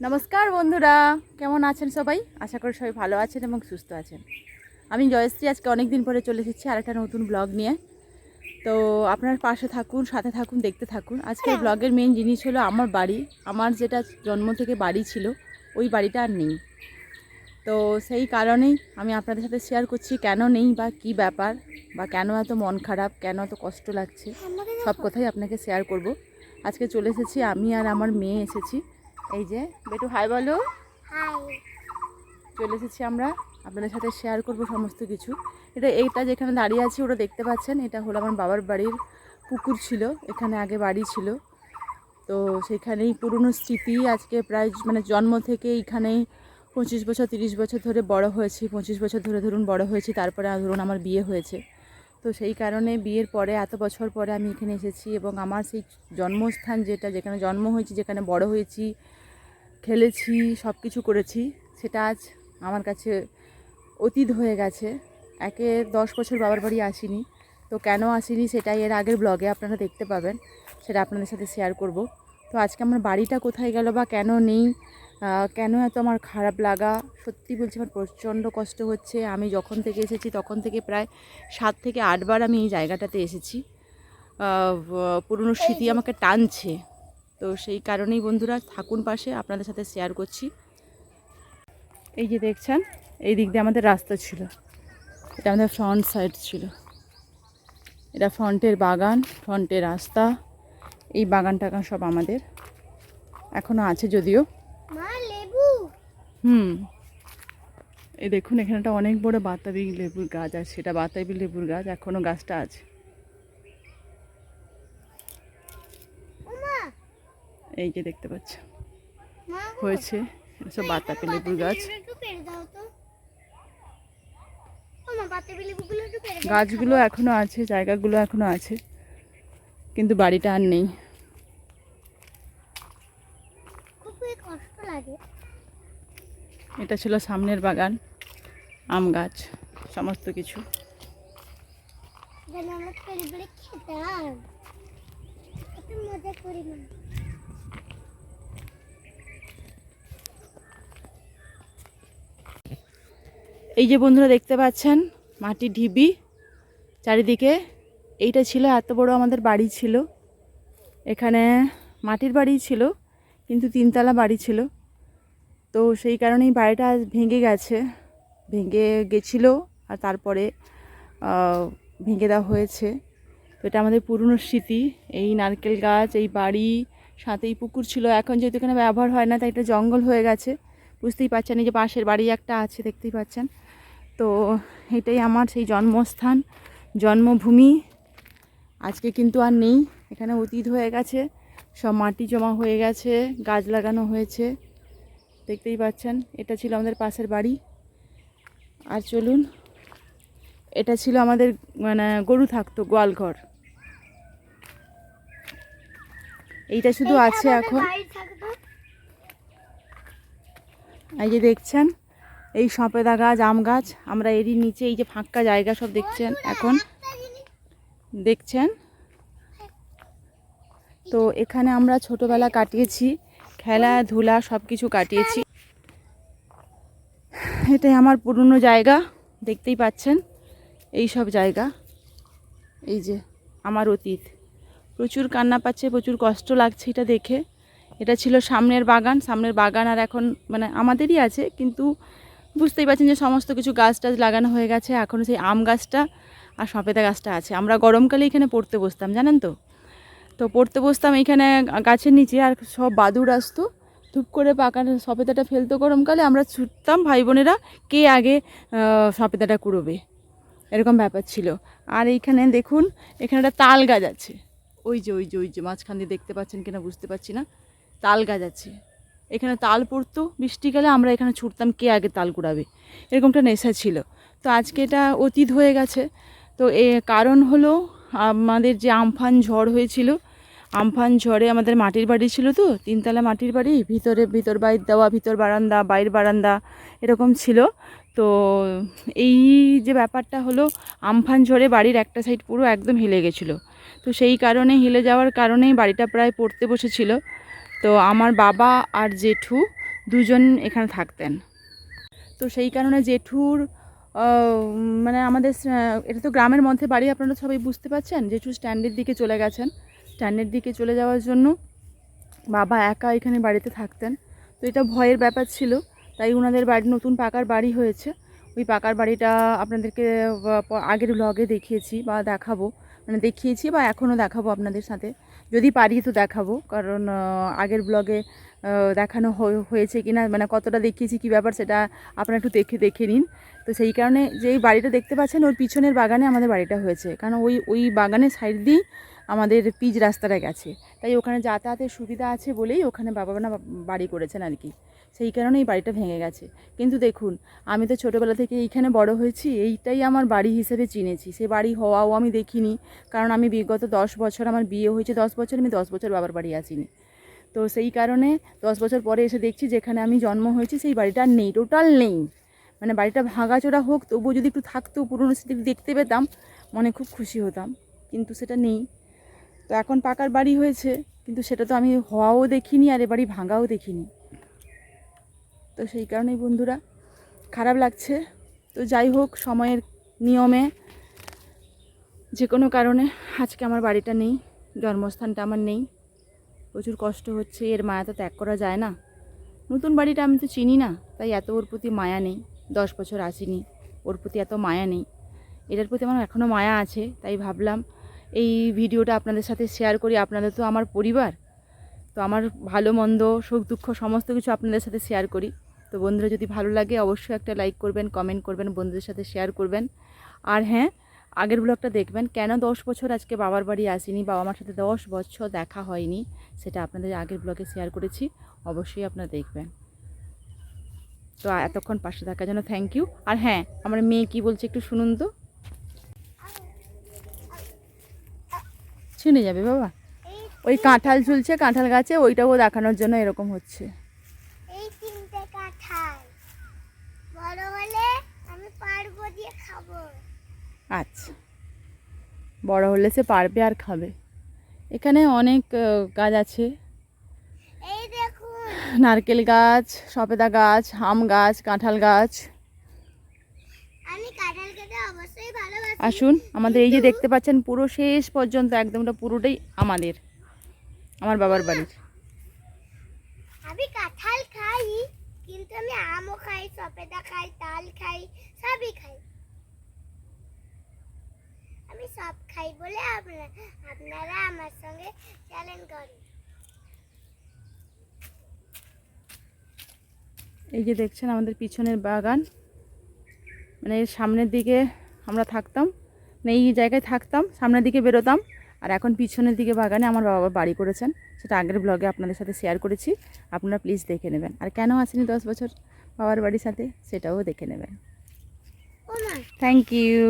নমস্কার বন্ধুরা, কেমন আছেন সবাই? আশা করি সবাই ভালো আছেন এবং সুস্থ আছেন। আমি জয়শ্রী আজকে অনেক দিন পরে চলে এসেছি আর একটা নতুন ব্লগ নিয়ে। তো আপনার পাশে থাকুন, সাথে থাকুন, দেখতে থাকুন। আজকের ব্লগের মেন জিনিস হলো আমার বাড়ি। আমার যেটা জন্ম থেকে বাড়ি ছিল ওই বাড়িটা আর নেই। তো সেই কারণেই আমি আপনাদের সাথে শেয়ার করছি কেন নেই বা কি ব্যাপার, বা কেন এত মন খারাপ, কেন এত কষ্ট লাগছে, সব কথাই আপনাকে শেয়ার করব। আজকে চলে এসেছি, আমি আর আমার মেয়ে এসেছি। এই যে বেটু, হাই বলো। চলে এসেছি আমরা, আপনাদের সাথে শেয়ার করব সমস্ত কিছু। এইটা যেখানে দাঁড়িয়ে আছি ওটা দেখতে পাচ্ছেন, এটা হলো আমার বাবার বাড়ির পুকুর ছিল, এখানে আগে বাড়ি ছিল। তো সেখানেই পুরনো স্মৃতি। আজকে প্রায় জন্ম থেকে এইখানেই 25 বছর 30 বছর ধরে বড় হয়েছি, 25 বছর ধরে ধরুন বড় হয়েছি। তারপরে ধরুন আমার বিয়ে হয়েছে। তো সেই কারণে বিয়ের পরে এত বছর পরে আমি এখানে এসেছি এবং আমার সেই জন্মস্থান যেখানে জন্ম হয়েছি, যেখানে বড় হয়েছি, খেলেছি, সব কিছু করেছি, সেটা আজ আমার কাছে অতীত হয়ে গেছে। 10 বছর বাবার বাড়ি আসিনি। তো কেন আসিনি সেটাই এর আগের ব্লগে আপনারা দেখতে পাবেন, সেটা আপনাদের সাথে শেয়ার করব। তো আজকে আমার বাড়িটা কোথায় গেল বা কেন নেই, কেন এত আমার খারাপ লাগা, সত্যি বলছি আমার প্রচণ্ড কষ্ট হচ্ছে। আমি যখন থেকে এসেছি তখন থেকে প্রায় 7 থেকে 8 বার আমি এই জায়গাটাতে এসেছি। পুরনো স্মৃতি আমাকে টানছে। তো সেই কারণেই বন্ধুরা থাকুন পাশে, আপনাদের সাথে শেয়ার করছি। এই যে দেখছেন, এই দিক দিয়ে আমাদের রাস্তা ছিল, এটা আমাদের ফ্রন্ট সাইড ছিল, এটা ফ্রন্টের বাগান, ফ্রন্টের রাস্তা। এই বাগান টাগান সব আমাদের এখনও আছে যদিও। এই দেখুন এখানে একটা অনেক বড় বাতাবি লেবুর গাছ আছে, সেটা বাতাবি লেবুর গাছ, এখনও গাছটা আছে। এই যে দেখতে পাচ্ছেন হয়েছে, সব বাতাবি লেবুর গাছ। গাছগুলো এখনো আছে, জায়গাগুলো এখনো আছে, কিন্তু বাড়িটা আর নেই। এটা ছিল সামনের বাগান, আম গাছ, সমস্ত কিছু। এই যে বন্ধুরা দেখতে পাচ্ছেন মাটির ঢিবি চারিদিকে। এইটা ছিল এত বড় আমাদের বাড়ি ছিল, এখানে মাটির বাড়ি ছিল কিন্তু 3 তলা বাড়ি ছিল। তো সেই কারণেই বাড়িটা ভেঙে গেছিলো আর তারপরে ভেঙে দেওয়া হয়েছে। তো এটা আমাদের পুরনো স্মৃতি। এই নারকেল গাছ, এই বাড়ি, সাথে এই পুকুর ছিল। এখন যেহেতু এখানে ব্যবহার হয় না তাই এটা জঙ্গল হয়ে গেছে, বুঝতেই পারছেন। এই যে পাশের বাড়ি একটা আছে, দেখতেই পাচ্ছেন। তো এটাই আমার সেই জন্মস্থান, জন্মভূমি। আজকে কিন্তু আর নেই, এখানে অতীত হয়ে গেছে, সব মাটি জমা হয়ে গেছে, গাছ লাগানো হয়েছে, দেখতেই পাচ্ছেন। এটা ছিল আমাদের পাশের বাড়ি। আর চলুন, এটা ছিল আমাদের গরু থাকতো, গোয়ালঘর। এইটা শুধু আছে এখন। এই যে দেখছেন এই সপেদা গাছ, আম গাছ, আমরা এরই নিচে এই যে ফাঁকা জায়গা সব দেখছেন এখন দেখছেন। তো এখানে আমরা ছোটবেলা কাটিয়েছি, খেলাধুলা সব কিছু কাটিয়েছি। এটাই আমার পুরনো জায়গা, দেখতেই পাচ্ছেন। এই সব জায়গা, এই যে আমার অতীত। প্রচুর কান্না পাচ্ছে, প্রচুর কষ্ট লাগছে এটা দেখে। এটা ছিল সামনের বাগান, আর এখন আমাদেরই আছে, কিন্তু বুঝতেই পারছেন যে সমস্ত কিছু গাছ টাছ লাগানো হয়ে গেছে। এখনও সেই আম গাছটা আর সপেতা গাছটা আছে। আমরা গরমকালে এখানে পড়তে বসতাম, জানেন তো। তো পড়তে বসতাম এইখানে গাছের নিচে, আর সব বাদুড় আসতো, ধূপ করে পাকা সপেতাটা ফেলতো গরমকালে। আমরা ছুটতাম ভাই বোনেরা, কে আগে সপেতাটা কুড়োবে, এরকম ব্যাপার ছিল। আর এইখানে দেখুন, এখানে একটা তাল গাছ আছে, ওই যে মাঝখান দিয়ে দেখতে পাচ্ছেন কিনা বুঝতে পারছি না, তাল গাছ আছে। এখানে তাল পড়তো বৃষ্টিকালে, আমরা এখানে ছুটতাম কে আগে তাল কুড়াবে, এরকমটা নেশা ছিল। তো আজকে এটা অতীত হয়ে গেছে। তো কারণ হলো আমাদের যে আমফান ঝড় হয়েছিল, আমফান ঝড়ে আমাদের মাটির বাড়ি ছিল, তো 3 তলা মাটির বাড়ি, ভিতর বাইর দেওয়া, ভিতর বারান্দা বাইর বারান্দা এরকম ছিল। তো এই যে ব্যাপারটা হলো, আমফান ঝড়ে বাড়ির একটা সাইড পুরো একদম হেলে গেছিলো। তো সেই কারণে, হেলে যাওয়ার কারণেই বাড়িটা প্রায় পড়তে বসেছিল। তো আমার বাবা আর জেঠু দুজন এখানে থাকতেন। তো সেই কারণে জেঠুর মানে আমাদের এটা তো গ্রামের মধ্যে বাড়ি, আপনারা সবাই বুঝতে পারছেন। জেঠু স্ট্যান্ডের দিকে চলে গেছেন। স্ট্যান্ডের দিকে চলে যাওয়ার জন্য বাবা একা এখানে বাড়িতে থাকতেন। তো এটা ভয়ের ব্যাপার ছিল, তাই ওনাদের বাড়ি নতুন পাকার বাড়ি হয়েছে। ওই পাকার বাড়িটা আপনাদেরকে আগের ব্লগে দেখিয়েছি বা দেখাবো, মানে দেখিয়েছি বা এখনও দেখাবো আপনাদের সাথে, যদি পারি তো দেখাবো। কারণ আগের ব্লগে দেখানো হয়েছে কি না, মানে কতটা দেখিয়েছি কী ব্যাপার সেটা আপনারা একটু দেখে নিন। তো সেই কারণে যে এই বাড়িটা দেখতে পাচ্ছেন ওর পিছনের বাগানে আমাদের বাড়িটা হয়েছে, কারণ ওই বাগানের সাইড দিয়েই আমাদের পিচ রাস্তাটা গেছে, তাই ওখানে যাতায়াতের সুবিধা আছে বলেই ওখানে বাবা না বাড়ি করেছেন আর কি। সেই কারণে এই বাড়িটা ভেঙে গেছে। কিন্তু দেখুন, আমি তো ছোটোবেলা থেকে এইখানে বড় হয়েছি, এইটাই আমার বাড়ি হিসেবে চিনেছি। সে বাড়ি হওয়াও আমি দেখিনি, কারণ আমি বিগত 10 বছর, আমার বিয়ে হয়েছে 10 বছর, আমি 10 বছর বাবার বাড়ি আসিনি। তো সেই কারণে 10 বছর পরে এসে দেখছি যেখানে আমি জন্ম হয়েছি সেই বাড়িটা নেই, টোটাল নেই। মানে বাড়িটা ভাঙাচোরা হোক, তবুও যদি একটু থাকতো, পুরনো স্মৃতি দেখতে পেতাম, মনে খুব খুশি হতাম। কিন্তু সেটা নেই। তো এখন পাকার বাড়ি হয়েছে, কিন্তু সেটা তো আমি হওয়াও দেখিনি আর এ বাড়ি ভাঙাও দেখিনি। তো সেই কারণেই বন্ধুরা খারাপ লাগছে। তো যাই হোক, সময়ের নিয়মে যে কোনো কারণে আজকে আমার বাড়িটা নেই, জন্মস্থানটা আমার নেই। প্রচুর কষ্ট হচ্ছে, এর মায়া তো ত্যাগ করা যায় না। নতুন বাড়িটা আমি তো চিনি না, তাই এত ওর প্রতি মায়া নেই। 10 বছর আসিনি, ওর প্রতি এত মায়া নেই। এটার প্রতি আমার এখনও মায়া আছে, তাই ভাবলাম এই ভিডিওটা আপনাদের সাথে শেয়ার করি। আপনাদের তো আমার পরিবার, তো আমার ভালো মন্দ সুখ দুঃখ সমস্ত কিছু আপনাদের সাথে শেয়ার করি। তো বন্ধুরা যদি ভালো লাগে অবশ্যই একটা লাইক করবেন, কমেন্ট করবেন, বন্ধুদের সাথে শেয়ার করবেন। আর হ্যাঁ, আগের ব্লগটা দেখবেন, কেন 10 বছর আজকে বাবার বাড়ি আসিনি, বাবা মার সাথে 10 বছর দেখা হয়নি, সেটা আপনাদের আগের ব্লগে শেয়ার করেছি, অবশ্যই আপনারা দেখবেন। তো এতক্ষণ পাশে থাকার জন্য থ্যাংক ইউ। আর হ্যাঁ, আমার মেয়ে কি বলছে একটু শুনুন তো। শুনে যাবে বাবা, ওই কাঁঠাল ঝুলছে কাঁঠাল গাছে, ওইটাও দেখানোর জন্য এরকম হচ্ছে। এই 3টে কাঁঠাল বড় হলে আমি পারবো দিয়ে খাবো। আচ্ছা, বড় হলে সে পারবে আর খাবে। এখানে অনেক গাছ আছে, এই দেখুন, নারকেল গাছ, সবেদা গাছ, আম গাছ, কাঁঠাল গাছ। আমি কাঁঠাল খেতে অবশ্যই ভালোবাসি। আসুন, আমাদের এই যে দেখতে পাচ্ছেন পুরো শেষ পর্যন্ত একদমটা পুরোটাই আমাদের, আমার বাবার বাড়ির। আমি কাঁঠাল খাই, কিন্তু আমি আমও খাই, সবেদা খাই, তাল খাই, সবই খাই। আমি সব খাই বলে আপনারা আমার সঙ্গে চ্যালেঞ্জ করেন। এই যে দেখছেন আমাদের পিছনের বাগান, মানে এর সামনের দিকে আমরা থাকতাম, মানে এই জায়গায় থাকতাম, সামনের দিকে বেরোতাম। আর এখন পিছনের দিকে বাগানে আমার বাবা বাড়ি করেছেন, সেটা আগের ব্লগে আপনাদের সাথে শেয়ার করেছি, আপনারা প্লিজ দেখে নেবেন। আর কেন আসেনি 10 বছর বাবার বাড়ির সাথে, সেটাও দেখে নেবেন। ও মা, থ্যাংক ইউ।